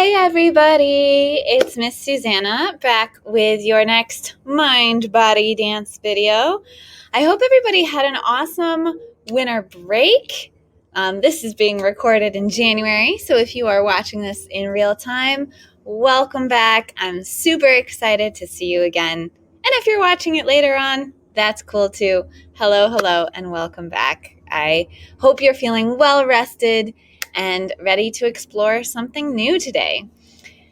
Hey everybody, it's Miss Susanna back with your next mind body dance video. I hope everybody had an awesome winter break. This is being recorded in January, so if you are watching this in real time, welcome back. I'm super excited to see you again. And if you're watching it later on, that's cool too. Hello, and welcome back. I hope you're feeling well rested and ready to explore something new today.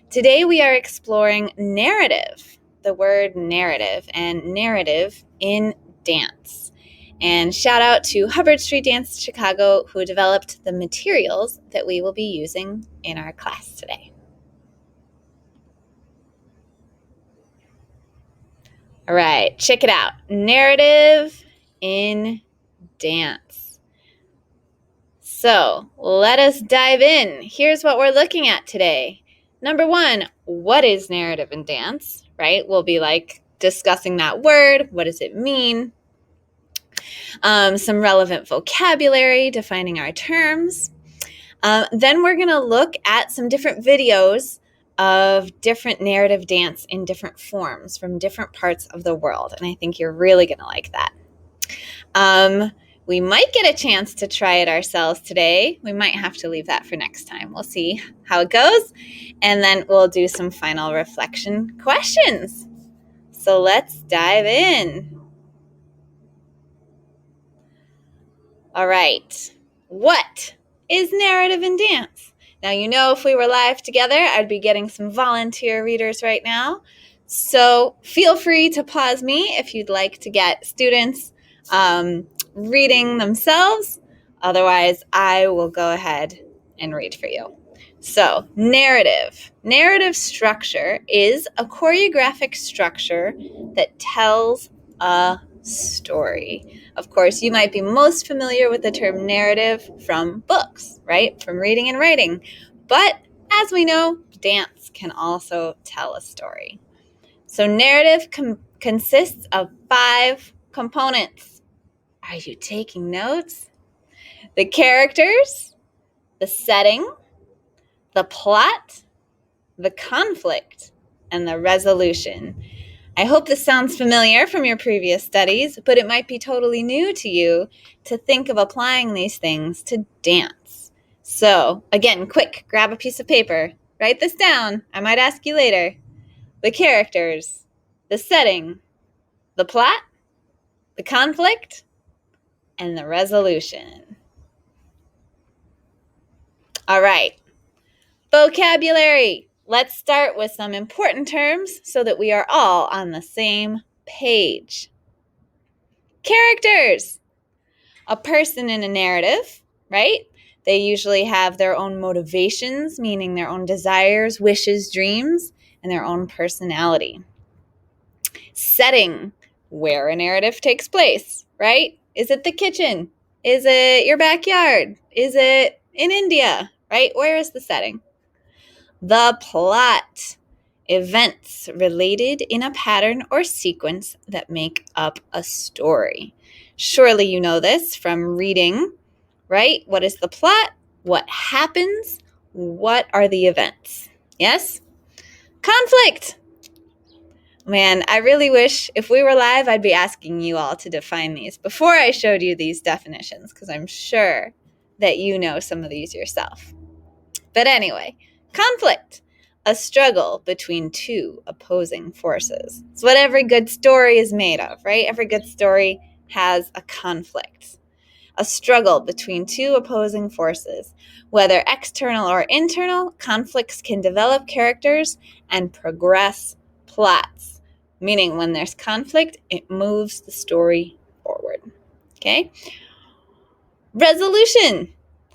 Today we are exploring narrative, the word narrative, and narrative in dance. And shout out to Hubbard Street Dance Chicago, who developed the materials that we will be using in our class today. All right, check it out. Narrative in dance. So let us dive in. Here's what we're looking at today. Number one, what is narrative in dance, right? We'll be like discussing that word. What does it mean? Some relevant vocabulary, defining our terms. Then we're going to look at some different videos of different narrative dance in different forms from different parts of the world. And I think you're really going to like that. We might get a chance to try it ourselves today. We might have to leave that for next time. We'll see how it goes. And then we'll do some final reflection questions. So let's dive in. All right. What is narrative in dance? Now, you know, if we were live together, I'd be getting some volunteer readers right now. So feel free to pause me if you'd like to get students reading themselves. Otherwise, I will go ahead and read for you. So, narrative. Narrative structure is a choreographic structure that tells a story. Of course, you might be most familiar with the term narrative from books, right? From reading and writing. But as we know, dance can also tell a story. So, narrative consists of 5 components. Are you taking notes? The characters, the setting, the plot, the conflict, and the resolution. I hope this sounds familiar from your previous studies, but it might be totally new to you to think of applying these things to dance. So, again, quick, grab a piece of paper. Write this down. I might ask you later. The characters, the setting, the plot, the conflict, and the resolution. All right. Vocabulary. Let's start with some important terms so that we are all on the same page. Characters. A person in a narrative, right? They usually have their own motivations, meaning their own desires, wishes, dreams, and their own personality. Setting. Where a narrative takes place, right? Is it the kitchen? Is it your backyard? Is it in India, right? Where is the setting? The plot. Events related in a pattern or sequence that make up a story. Surely you know this from reading, right? What is the plot? What happens? What are the events? Yes? Conflict. Man, I really wish if we were live, I'd be asking you all to define these before I showed you these definitions, because I'm sure that you know some of these yourself. But anyway, conflict, a struggle between 2 opposing forces. It's what every good story is made of, right? Every good story has a conflict, a struggle between 2 opposing forces. Whether external or internal, conflicts can develop characters and progress plots, meaning when there's conflict, it moves the story forward. Okay? Resolution.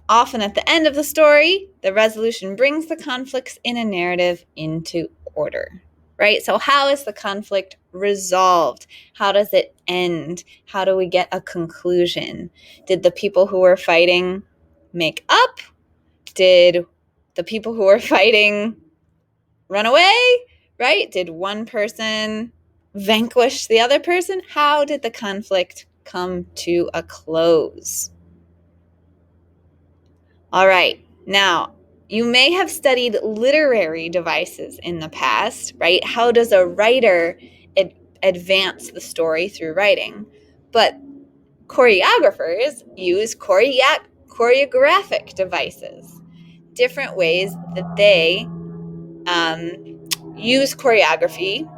Often at the end of the story, the resolution brings the conflicts in a narrative into order, right? So how is the conflict resolved? How does it end? How do we get a conclusion? Did the people who were fighting make up? Did the people who were fighting run away, right? Did one person vanquish the other person? How did the conflict come to a close? All right, now you may have studied literary devices in the past, right? How does a writer advance the story through writing? But choreographers use choreographic devices, different ways that they use choreography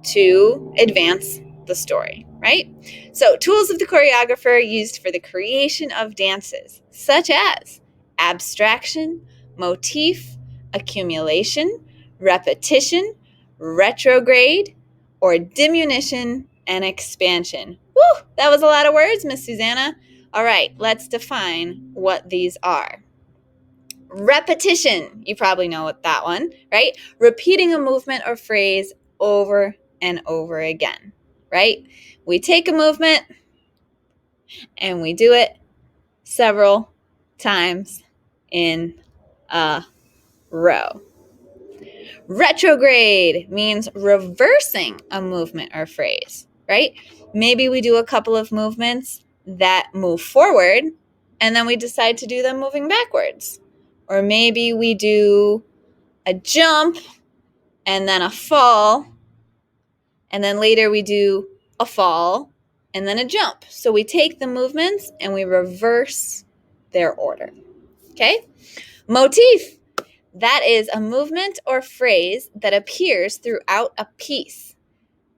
to advance the story, right? So, tools of the choreographer used for the creation of dances, such as abstraction, motif, accumulation, repetition, retrograde, or diminution and expansion. Woo! That was a lot of words, Miss Susanna. All right, let's define what these are. Repetition, you probably know what that one, right? Repeating a movement or phrase over and over again, right? We take a movement and we do it several times in a row. Retrograde means reversing a movement or phrase, right? Maybe we do a couple of movements that move forward and then we decide to do them moving backwards. Or maybe we do a jump and then a fall, and then later we do a fall and then a jump. So we take the movements and we reverse their order. Okay? Motif. That is a movement or phrase that appears throughout a piece.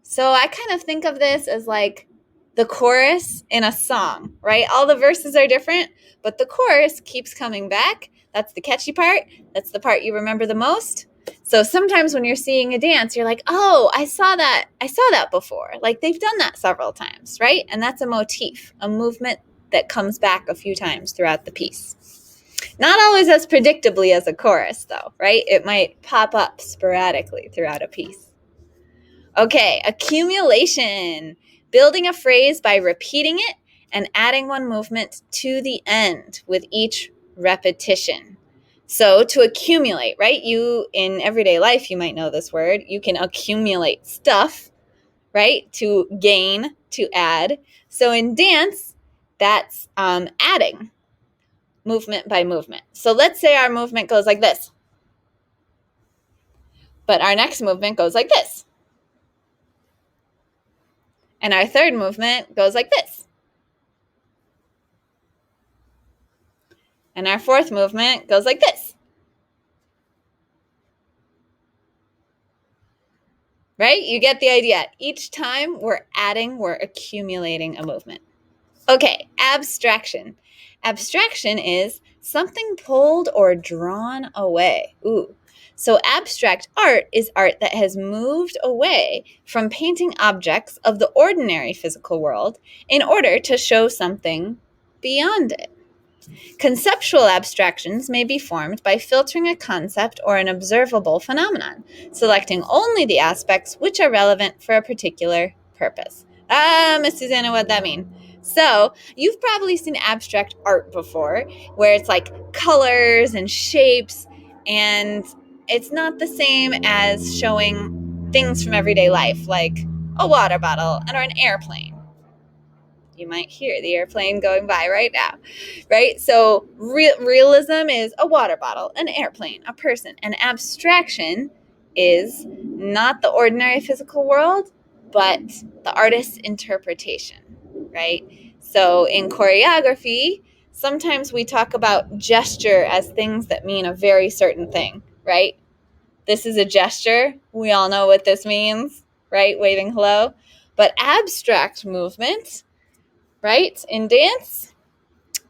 So I kind of think of this as like the chorus in a song, right? All the verses are different, but the chorus keeps coming back. That's the catchy part. That's the part you remember the most. So sometimes when you're seeing a dance, you're like, oh, I saw that before. Like they've done that several times, right? And that's a motif, a movement that comes back a few times throughout the piece. Not always as predictably as a chorus, though, right? It might pop up sporadically throughout a piece. Okay, accumulation. Building a phrase by repeating it and adding one movement to the end with each repetition. So to accumulate, right? You, in everyday life, you might know this word. You can accumulate stuff, right? To gain, to add. So in dance, that's adding movement by movement. So let's say our movement goes like this, but our next movement goes like this. And our third movement goes like this. And our fourth movement goes like this. Right? You get the idea. Each time we're accumulating a movement. Okay, abstraction. Abstraction is something pulled or drawn away. Ooh. So abstract art is art that has moved away from painting objects of the ordinary physical world in order to show something beyond it. Conceptual abstractions may be formed by filtering a concept or an observable phenomenon, selecting only the aspects which are relevant for a particular purpose. Miss Susanna, what'd that mean? So, you've probably seen abstract art before, where it's like colors and shapes, and it's not the same as showing things from everyday life, like a water bottle or an airplane. You might hear the airplane going by right now, right? So realism is a water bottle, an airplane, a person. And abstraction is not the ordinary physical world, but the artist's interpretation, right? So in choreography, sometimes we talk about gesture as things that mean a very certain thing, right? This is a gesture. We all know what this means, right? Waving hello. But abstract movement, right, in dance,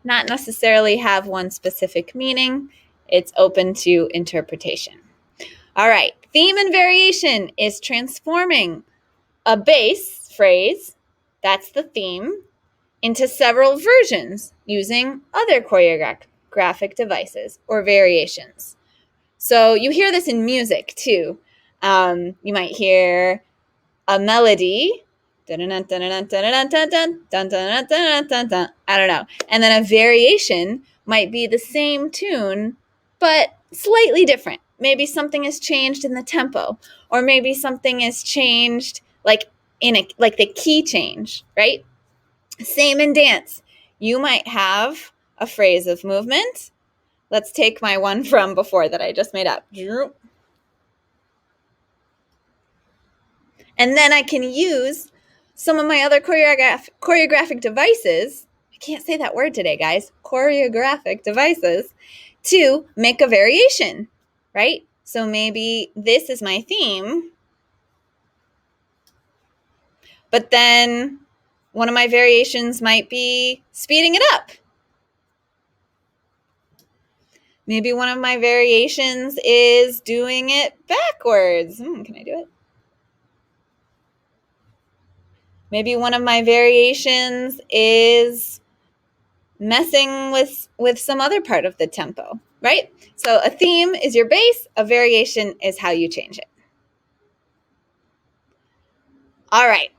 not necessarily have one specific meaning. It's open to interpretation. All right, theme and variation is transforming a base phrase, that's the theme, into several versions using other choreographic devices or variations. So you hear this in music too. You might hear a melody. I don't know. And then a variation might be the same tune, but slightly different. Maybe something is changed in the tempo, or maybe something is changed like like the key change, right? Same in dance. You might have a phrase of movement, let's take my one from before that I just made up. And then I can use some of my other choreographic devices. I can't say that word today, guys. Choreographic devices to make a variation, right? So maybe this is my theme, but then one of my variations might be speeding it up. Maybe one of my variations is doing it backwards. Can I do it? Maybe one of my variations is messing with some other part of the tempo, right? So a theme is your base, a variation is how you change it. All right,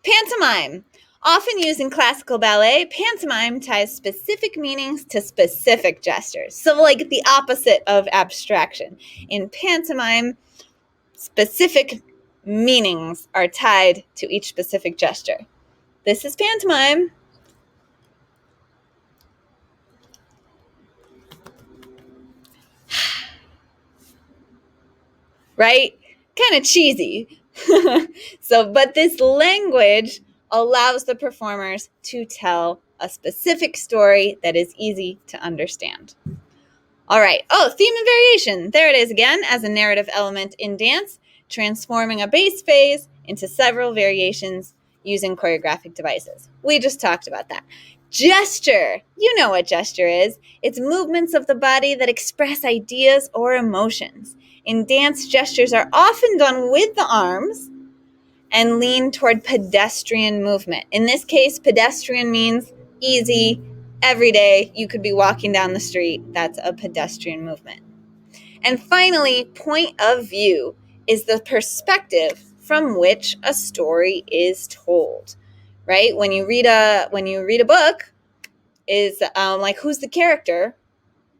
pantomime. Often used in classical ballet, pantomime ties specific meanings to specific gestures. So like the opposite of abstraction. In pantomime, specific meanings are tied to each specific gesture. This is pantomime. Right? Kind of cheesy. But this language allows the performers to tell a specific story that is easy to understand. All right. Theme and variation. There it is again as a narrative element in dance, transforming a base phase into several variations using choreographic devices. We just talked about that. Gesture. You know what gesture is. It's movements of the body that express ideas or emotions. In dance, gestures are often done with the arms and lean toward pedestrian movement. In this case, pedestrian means easy, every day. You could be walking down the street. That's a pedestrian movement. And finally, point of view is the perspective from which a story is told, right? When you read a book, is like who's the character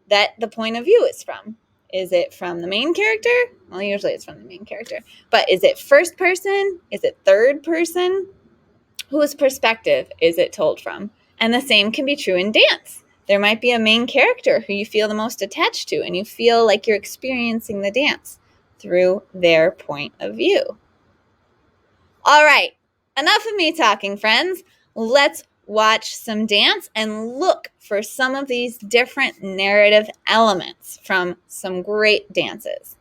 that the point of view is from? Is it from the main character? Well, usually it's from the main character. But is it first person? Is it third person? Whose perspective is it told from? And the same can be true in dance. There might be a main character who you feel the most attached to, and you feel like you're experiencing the dance through their point of view. All right, enough of me talking, friends. Let's watch some dance and look for some of these different narrative elements from some great dances.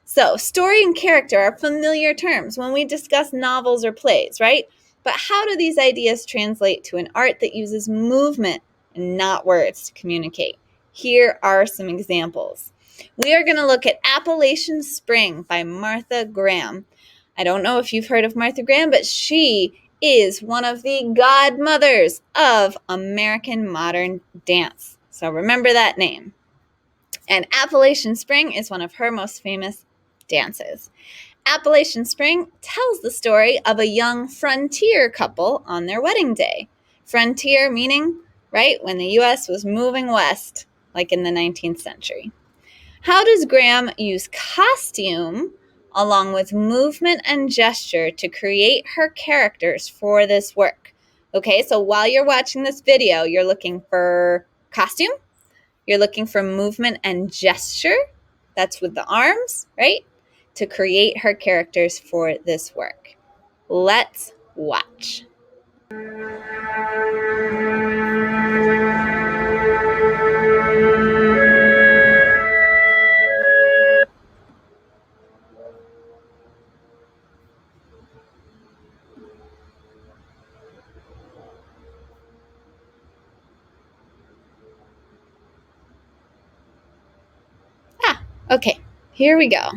So, story and character are familiar terms when we discuss novels or plays, right? But how do these ideas translate to an art that uses movement and not words to communicate? Here are some examples. We are going to look at Appalachian Spring by Martha Graham. I don't know if you've heard of Martha Graham, but she is one of the godmothers of American modern dance. So remember that name. And Appalachian Spring is one of her most famous dances. Appalachian Spring tells the story of a young frontier couple on their wedding day. Frontier meaning, right, when the U.S. was moving west, like in the 19th century. How does Graham use costume along with movement and gesture to create her characters for this work? Okay, so while you're watching this video, you're looking for costume, you're looking for movement and gesture, that's with the arms, right, to create her characters for this work. Let's watch. Okay, here we go.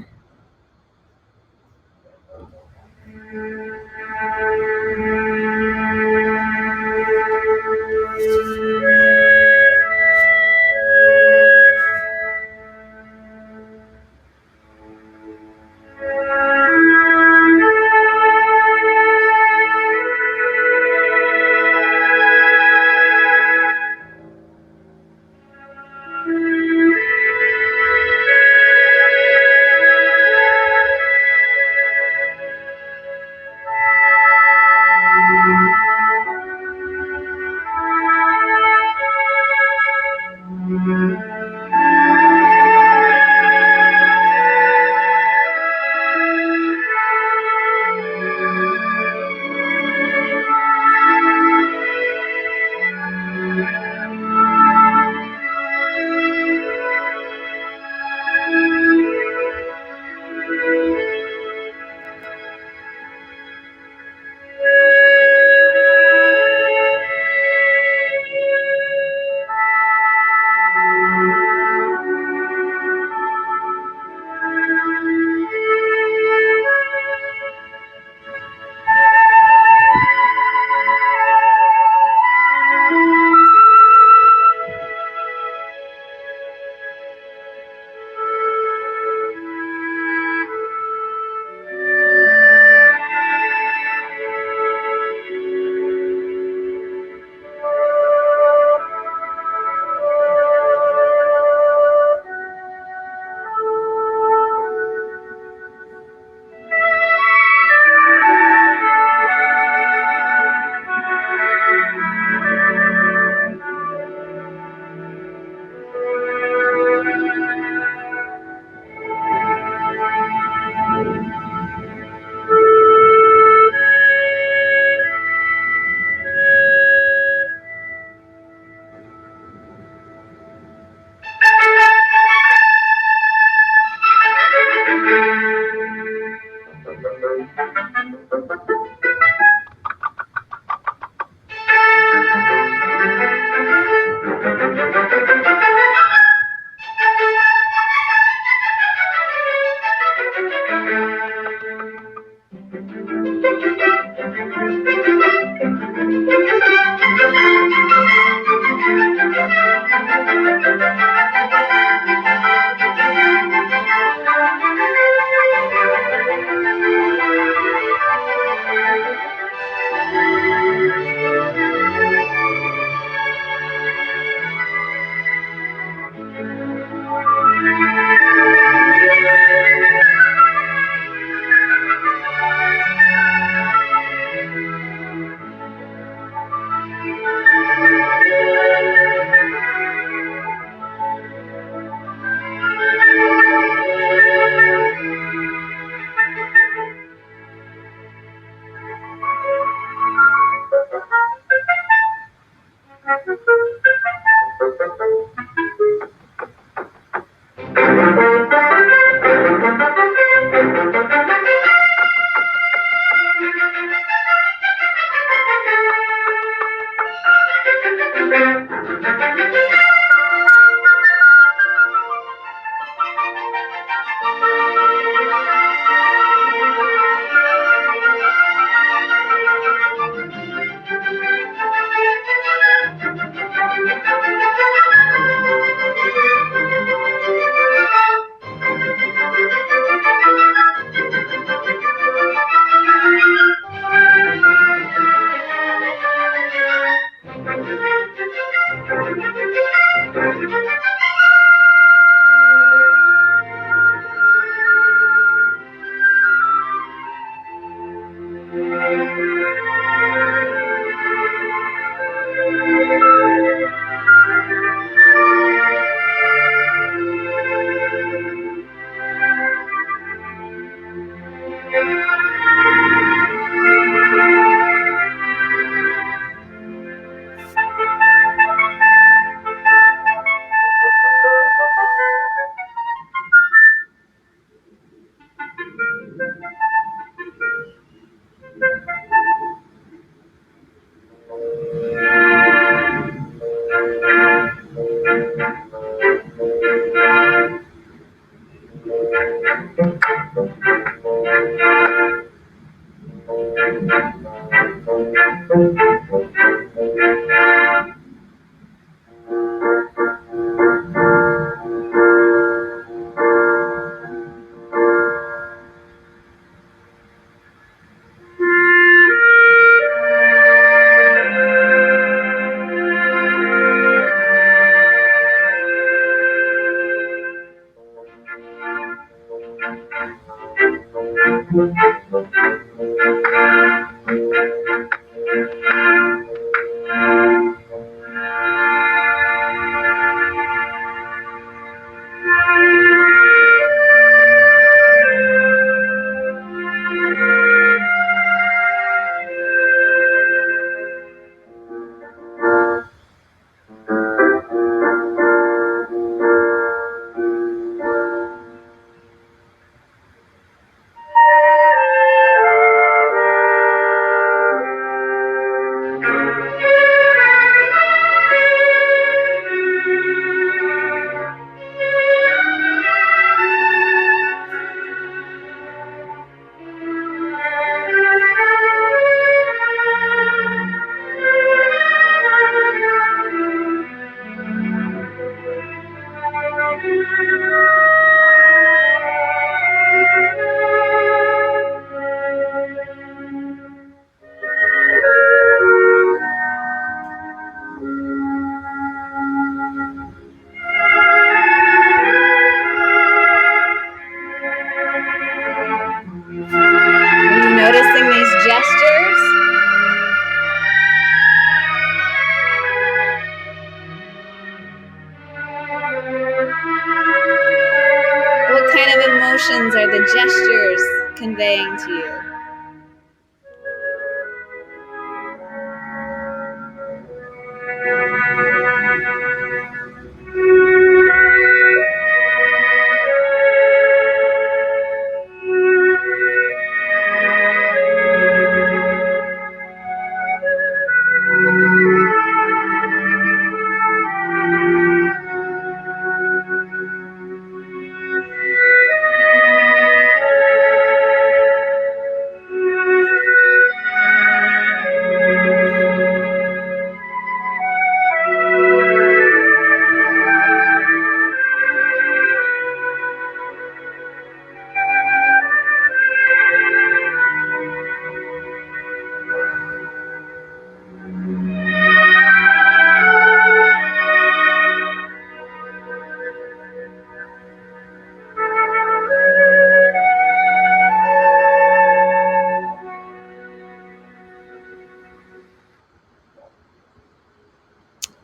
Are you noticing these gestures? What kind of emotions are the gestures conveying to you?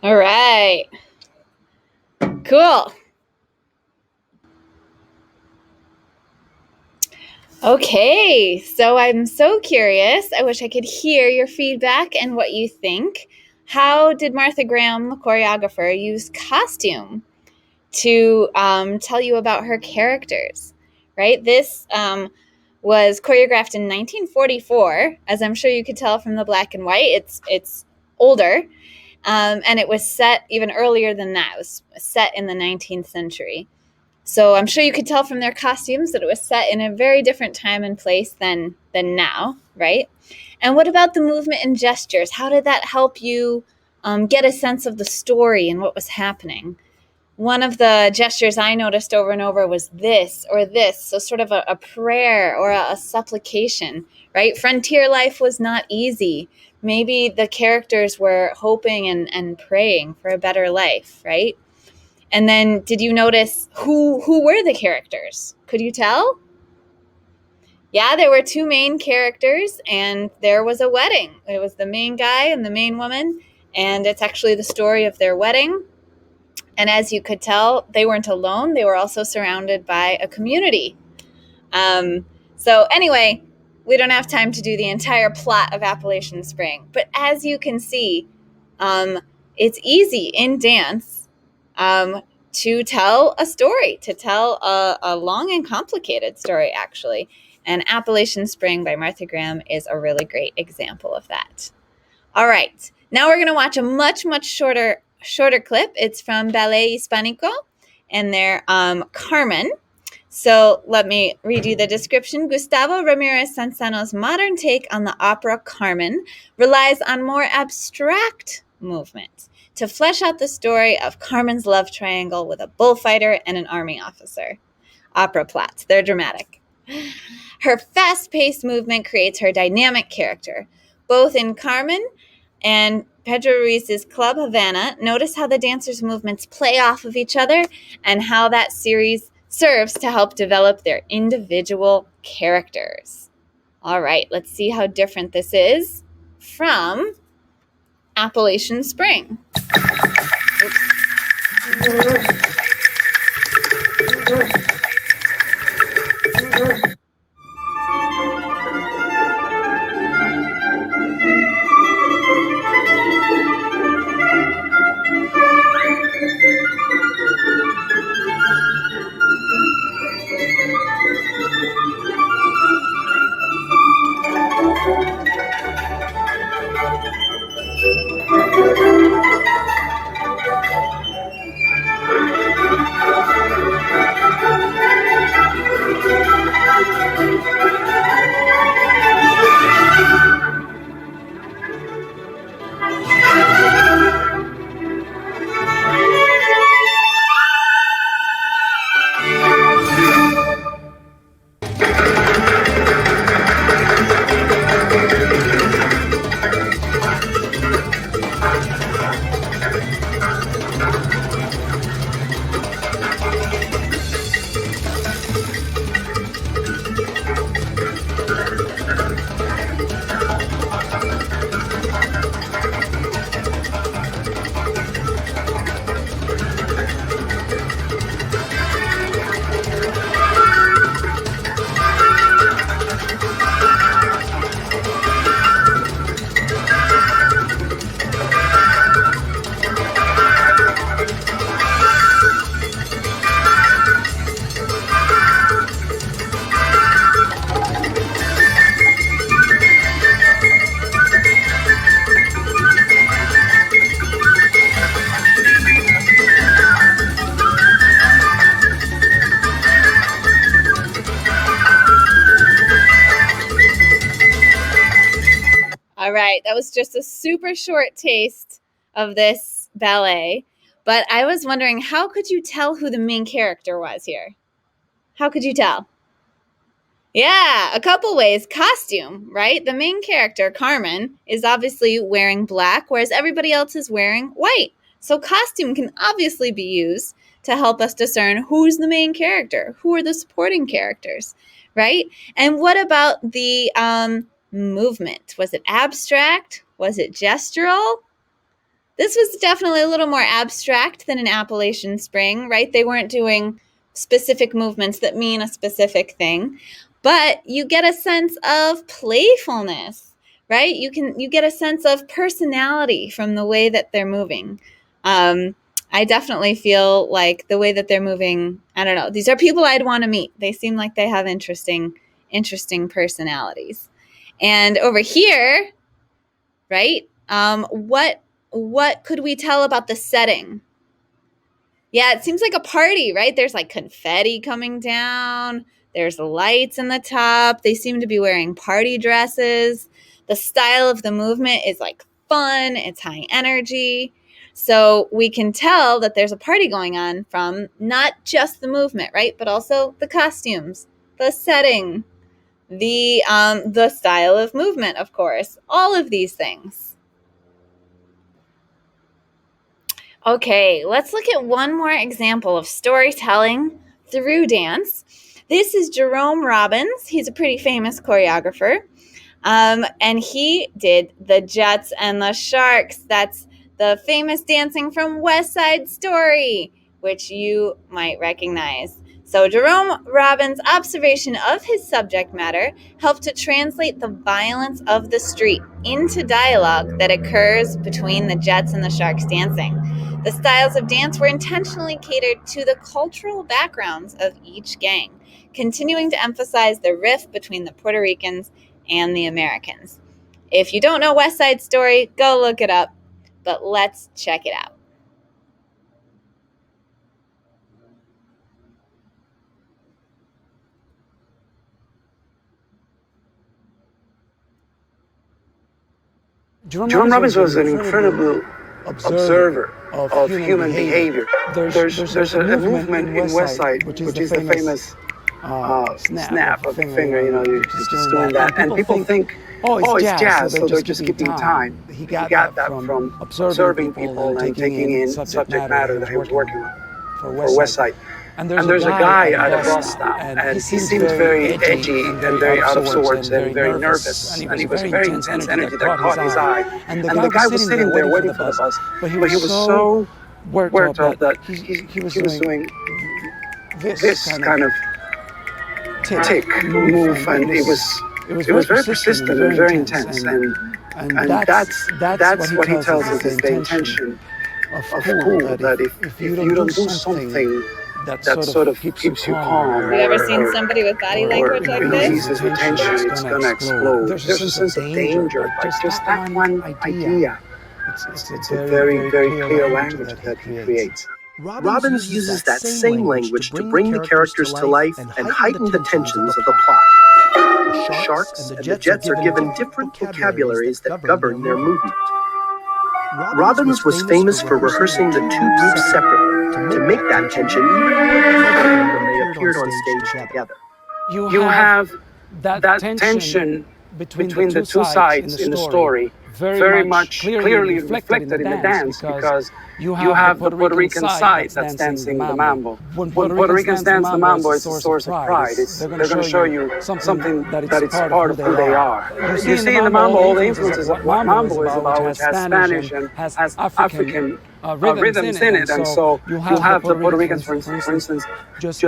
All right. Cool. Okay, so I'm so curious. I wish I could hear your feedback and what you think. How did Martha Graham, the choreographer, use costume to tell you about her characters? Right? This was choreographed in 1944, as I'm sure you could tell from the black and white. It's older, and it was set even earlier than that. It was set in the 19th century. So I'm sure you could tell from their costumes that it was set in a very different time and place than now, right? And what about the movement and gestures? How did that help you get a sense of the story and what was happening? One of the gestures I noticed over and over was this or this, so sort of a prayer or a supplication, right? Frontier life was not easy. Maybe the characters were hoping and praying for a better life, right? And then did you notice who were the characters? Could you tell? Yeah, there were two main characters and there was a wedding. It was the main guy and the main woman, and it's actually the story of their wedding. And as you could tell, they weren't alone. They were also surrounded by a community. So anyway, we don't have time to do the entire plot of Appalachian Spring. But as you can see, it's easy in dance to tell a story, to tell a long and complicated story, actually. And Appalachian Spring by Martha Graham is a really great example of that. All right, now we're going to watch a much shorter clip. It's from Ballet Hispanico and their Carmen. So let me read you the description. Gustavo Ramirez Sanzano's modern take on the opera Carmen relies on more abstract movement to flesh out the story of Carmen's love triangle with a bullfighter and an army officer. Opera plots, they're dramatic. Her fast-paced movement creates her dynamic character. Both in Carmen and Pedro Ruiz's Club Havana, notice how the dancers' movements play off of each other and how that series serves to help develop their individual characters. All right, let's see how different this is from Appalachian Spring. All right, that was just a super short taste of this ballet, but I was wondering, how could you tell who the main character was here? How could you tell? Yeah, a couple ways. Costume, right? The main character, Carmen, is obviously wearing black, whereas everybody else is wearing white. So costume can obviously be used to help us discern who's the main character, who are the supporting characters, right? And what about the movement? Was it abstract? Was it gestural? This was definitely a little more abstract than an Appalachian Spring, right? They weren't doing specific movements that mean a specific thing, but you get a sense of playfulness, right? You get a sense of personality from the way that they're moving. I definitely feel like the way that they're moving, I don't know, these are people I'd want to meet. They seem like they have interesting personalities. And over here, right? What could we tell about the setting? Yeah, it seems like a party, right? There's like confetti coming down. There's lights in the top. They seem to be wearing party dresses. The style of the movement is like fun. It's high energy. So we can tell that there's a party going on from not just the movement, right? But also the costumes, the setting, the style of movement, of course. All of these things. Okay, let's look at one more example of storytelling through dance. This is Jerome Robbins. He's a pretty famous choreographer. And he did the Jets and the Sharks. That's the famous dancing from West Side Story, which you might recognize. So Jerome Robbins' observation of his subject matter helped to translate the violence of the street into dialogue that occurs between the Jets and the Sharks dancing. The styles of dance were intentionally catered to the cultural backgrounds of each gang, continuing to emphasize the rift between the Puerto Ricans and the Americans. If you don't know West Side Story, go look it up, but let's check it out. Jerome Robbins was an incredible observer of human behavior. There's a movement in West Side, which is the famous snap of the finger, you're just doing that. And people think, oh, it's jazz, so they're just keeping time. He got that from observing people and taking in subject matter that he was working on for West Side. and there's a guy at a bus stop, and he seemed very edgy and very out of sorts and very nervous, and he was a very intense energy that caught his eye. And the guy was sitting there waiting for the bus, but he was so worked up that he was doing this kind of tick move, and it was very persistent and very intense, and that's what he tells us is the intention of cool, that if you don't do something that sort of keeps you calm. Have you ever seen somebody with body language like this? Releases attention, it's gonna explode. There's a sense of danger, like just that one idea. It's a very clear language that he creates. Robbins uses that same language to bring the characters to life and heighten the tensions of the plot. The sharks and the jets are given different vocabularies that govern their movement. Robbins was famous for rehearsing the two groups separately to make that tension even more when they appeared on stage together. You have that tension between the two sides in the story very much clearly reflected in the dance, because you have the Puerto Rican side that's dancing the mambo. When Puerto Rican dance the mambo, it's a source of pride. They're going to show you something that it's part of who they are. You see in the mambo all the influences of what mambo is about, which has Spanish and has African rhythms in it. And so you have the Puerto Ricans, for instance, just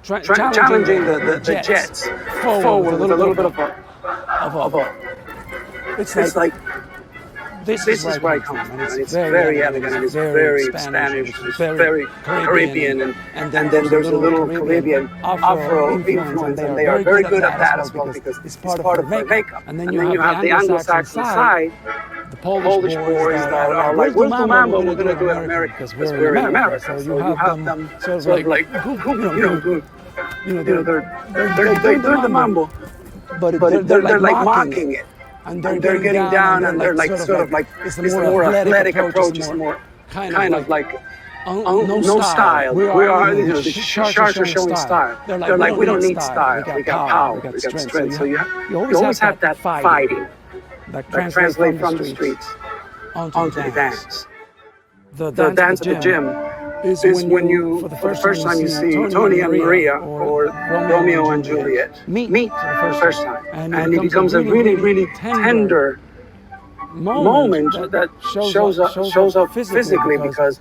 challenging the jets forward with a little bit of a it's like this is where I come from, and it's very elegant, and it's very Spanish, it's very Caribbean, and then there's a little Caribbean Afro influence, and they are very good at that as well, because it's part of their makeup. And then you have the Anglo-Saxon side, the Polish boys that are like, where's the mambo? We're going to do it in America, because we're in America. So you have them sort of like, they're the mambo, but they're like mocking it. And they're getting down, and they're like sort of like, it's a more athletic approach, it's more kind of like no style. We are, the sharks are showing style. They're like, we don't need style, we got power, we got strength. So you always have that fighting that translates from the streets onto the dance. The dance at the gym is when you, for the first time, you see Tony and Maria or Romeo and Juliet meet for the first time. And it becomes a really tender moment that shows up physically, because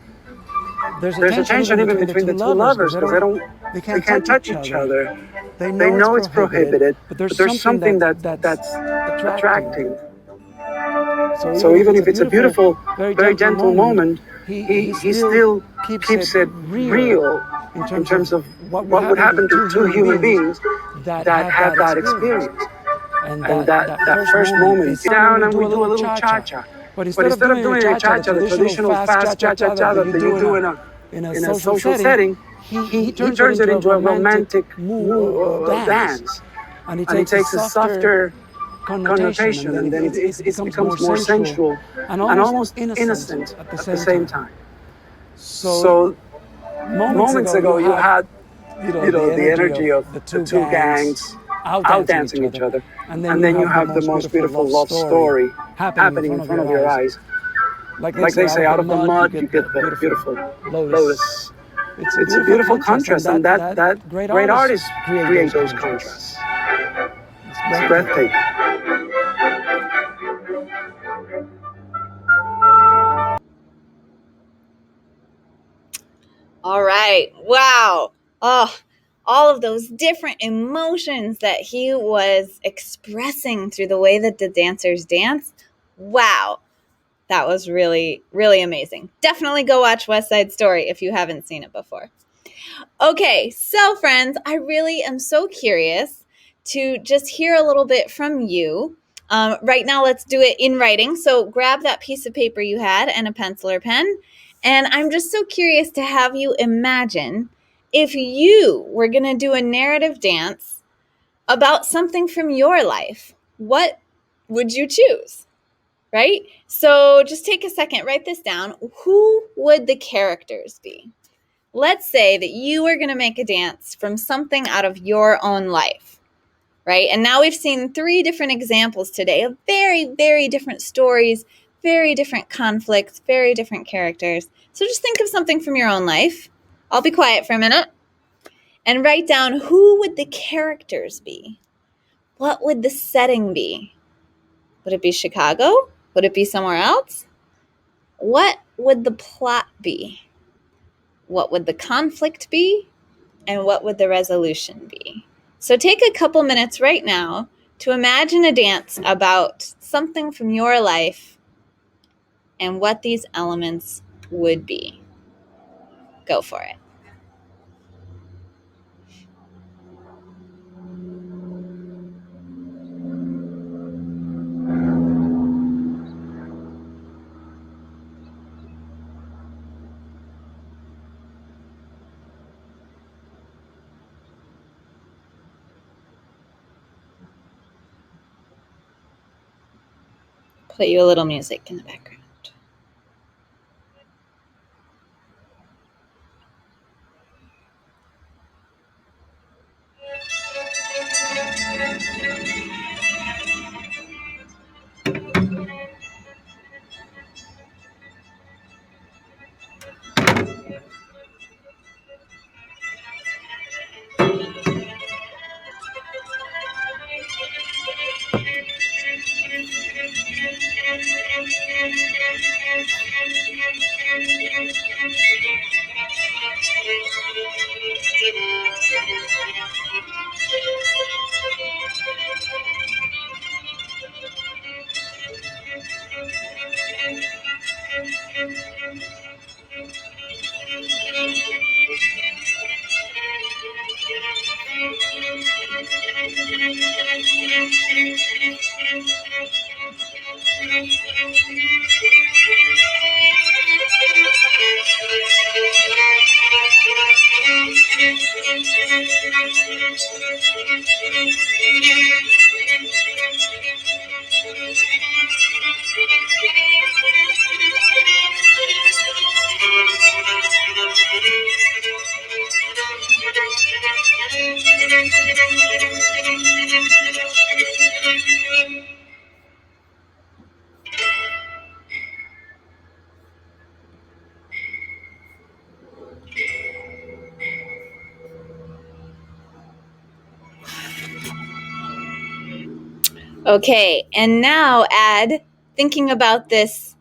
there's a tension even between the two lovers, because they can't touch each other. They know it's prohibited, but there's something that's attracting. So even if it's a beautiful, very gentle moment, he still keeps it real in terms of what would happen to two human beings that have that experience. And that first moment, sit down and we do a little cha-cha. But instead of doing a cha-cha, the traditional fast cha-cha-cha that you do in a social setting, he turns it into a romantic dance. And he takes a softer connotation, and then it becomes more sensual and almost innocent at the same time. So moments ago you had the energy of the two gangs out dancing each other, and then you have the most beautiful love story happening in front of your eyes. Like they say, out of the mud you get the beautiful lotus. It's a beautiful contrast, and that great artists create those contrasts. It's breathtaking. All right. Wow. Oh, all of those different emotions that he was expressing through the way that the dancers dance. Wow. That was really, really amazing. Definitely go watch West Side Story if you haven't seen it before. Okay, so friends, I really am so curious to just hear a little bit from you. Right now, let's do it in writing. So grab that piece of paper you had and a pencil or pen. And I'm just so curious to have you imagine if you were going to do a narrative dance about something from your life, what would you choose? Right? So just take a second, write this down. Who would the characters be? Let's say that you are going to make a dance from something out of your own life, right? And now we've seen 3 different examples today of very, very different stories, very different conflicts, very different characters. So just think of something from your own life I'll be quiet for a minute and write down who would the characters be? What would the setting be? Would it be Chicago? Would it be somewhere else? What would the plot be? What would the conflict be? And what would the resolution be? So take a couple minutes right now to imagine a dance about something from your life and what these elements would be. Go for it. Play you a little music in the background. Okay, and now add, thinking about this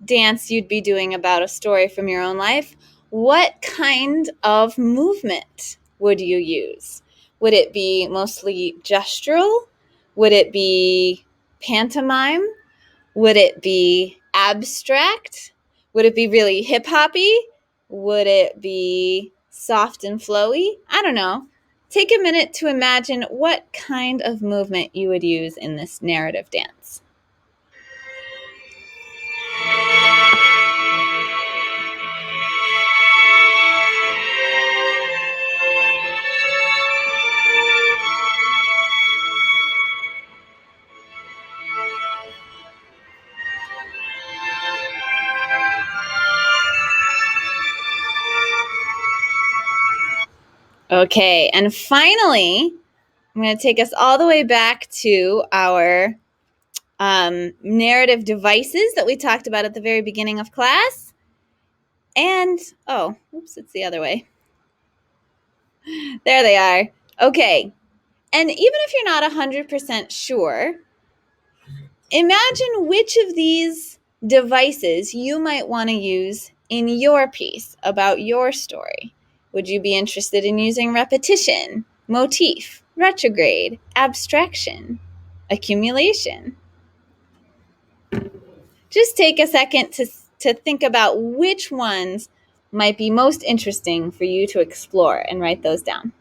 dance you'd be doing about a story from your own life, what kind of movement would you use? Would it be mostly gestural? Would it be pantomime? Would it be abstract? Would it be really hip-hoppy? Would it be soft and flowy? I don't know. Take a minute to imagine what kind of movement you would use in this narrative dance. Okay, and finally, I'm going to take us all the way back to our narrative devices that we talked about at the very beginning of class. And, oh, oops, it's the other way. There they are. Okay, and even if you're not 100% sure, imagine which of these devices you might want to use in your piece about your story. Would you be interested in using repetition, motif, retrograde, abstraction, accumulation? Just take a second to think about which ones might be most interesting for you to explore and write those down.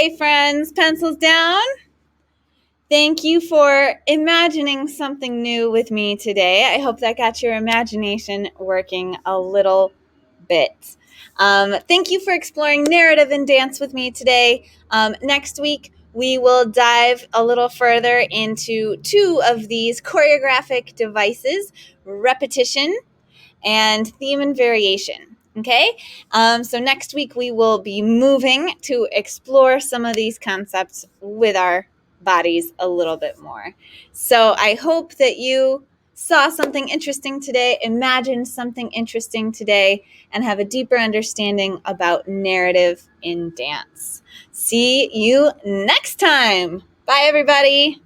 Okay, friends, pencils down. Thank you for imagining something new with me today. I hope that got your imagination working a little bit. Thank you for exploring narrative and dance with me today. Next week, we will dive a little further into two of these choreographic devices, repetition and theme and variation. Okay, so next week we will be moving to explore some of these concepts with our bodies a little bit more. So I hope that you saw something interesting today, imagined something interesting today, and have a deeper understanding about narrative in dance. See you next time. Bye, everybody.